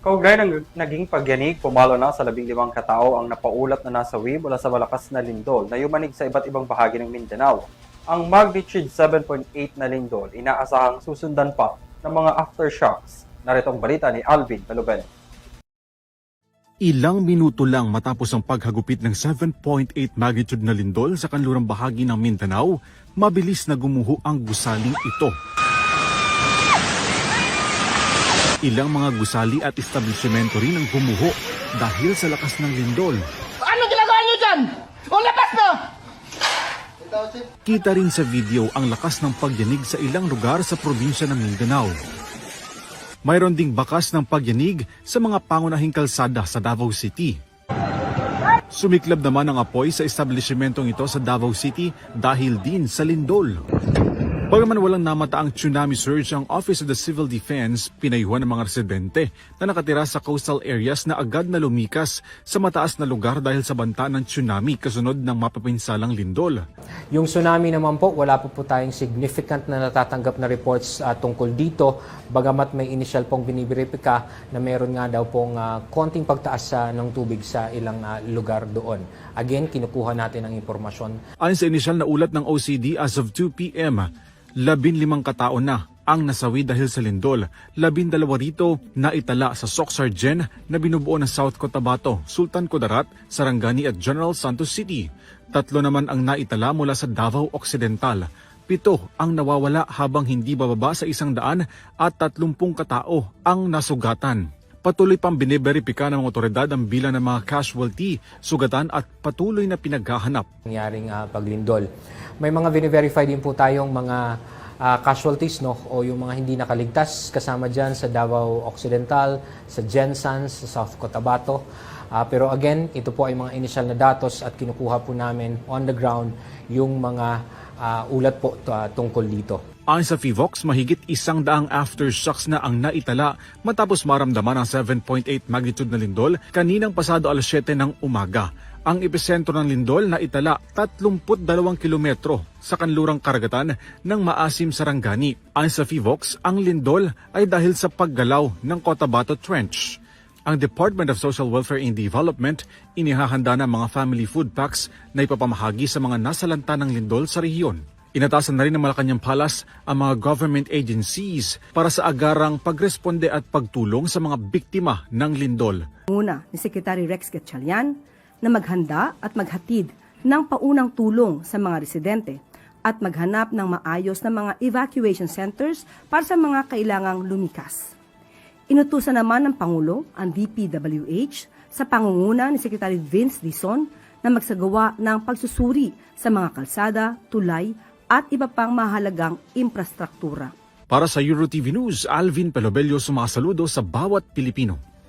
Kaugnay ng naging pagyanig, pumalo na sa 15 katao ang napaulat na nasawi mula sa malakas na lindol na yumanig sa iba't ibang bahagi ng Mindanao. Ang magnitude 7.8 na lindol inaasahang susundan pa ng mga aftershocks. Naritong balita ni Alvin Peluben. Ilang minuto lang matapos ang paghagupit ng 7.8 magnitude na lindol sa kanlurang bahagi ng Mindanao, mabilis na gumuho ang gusaling ito. Ilang mga gusali at establishmento rin ang gumuho dahil sa lakas ng lindol. Ano ginagawa niyo dyan? O labas na! Kita rin sa video ang lakas ng pagyanig sa ilang lugar sa probinsya ng Mindanao. Mayroon ding bakas ng pagyanig sa mga pangunahing kalsada sa Davao City. Sumiklab naman ang apoy sa establishmentong ito sa Davao City dahil din sa lindol. Bagaman walang namataang tsunami surge, ang Office of the Civil Defense pinayuhan ng mga residente na nakatira sa coastal areas na agad na lumikas sa mataas na lugar dahil sa banta ng tsunami kasunod ng mapapinsalang lindol. Yung tsunami naman po, wala po tayong significant na natatanggap na reports tungkol dito. Bagamat may initial pong biniberipika na meron nga daw pong konting pagtaas ng tubig sa ilang lugar doon. Again, kinukuha natin ang impormasyon. Ayon sa inisyal na ulat ng OCD, as of 2 p.m., 15 katao na ang nasawi dahil sa lindol. 12 rito na itala sa Socsargen na binubuo ng South Cotabato, Sultan Kudarat, Sarangani at General Santos City. 3 naman ang naitala mula sa Davao Occidental. 7 ang nawawala habang hindi bababa sa 100 at 30 katao ang nasugatan. Patuloy pang biniberipika ng mga otoridad ang bilang ng mga casualty, sugatan at patuloy na pinaghahanap. Nangyaring paglindol. May mga bine-verify din po tayong mga casualties, no, o yung mga hindi nakaligtas kasama dyan sa Davao Occidental, sa Gensan, sa South Cotabato. Pero again, ito po ay mga initial na datos at kinukuha po namin on the ground yung mga ulat po tungkol dito. Ayon sa FIVOX, mahigit 100 aftershocks na ang naitala matapos maramdaman ang 7.8 magnitude na lindol kaninang pasado alas 7 ng umaga. Ang epicentro ng lindol na itala 32 kilometro sa kanlurang karagatan ng Maasim, Sarangani. Ayon sa FIVOX, ang lindol ay dahil sa paggalaw ng Cotabato Trench. Ang Department of Social Welfare and Development inihahanda ng mga family food packs na ipapamahagi sa mga nasalanta ng lindol sa rehiyon. Inatasan na rin ng Malacanang Palace ang mga government agencies para sa agarang pagresponde at pagtulong sa mga biktima ng lindol. Una ni Secretary Rex Gatchalian na maghanda at maghatid ng paunang tulong sa mga residente at maghanap ng maayos na mga evacuation centers para sa mga kailangang lumikas. Inutusan naman ng Pangulo ang DPWH sa pangunguna ni Secretary Vince Dizon na magsagawa ng pagsusuri sa mga kalsada, tulay at iba pang mahalagang infrastruktura. Para sa EuroTV News, Alvin Pelobelio sumasaludo sa bawat Pilipino.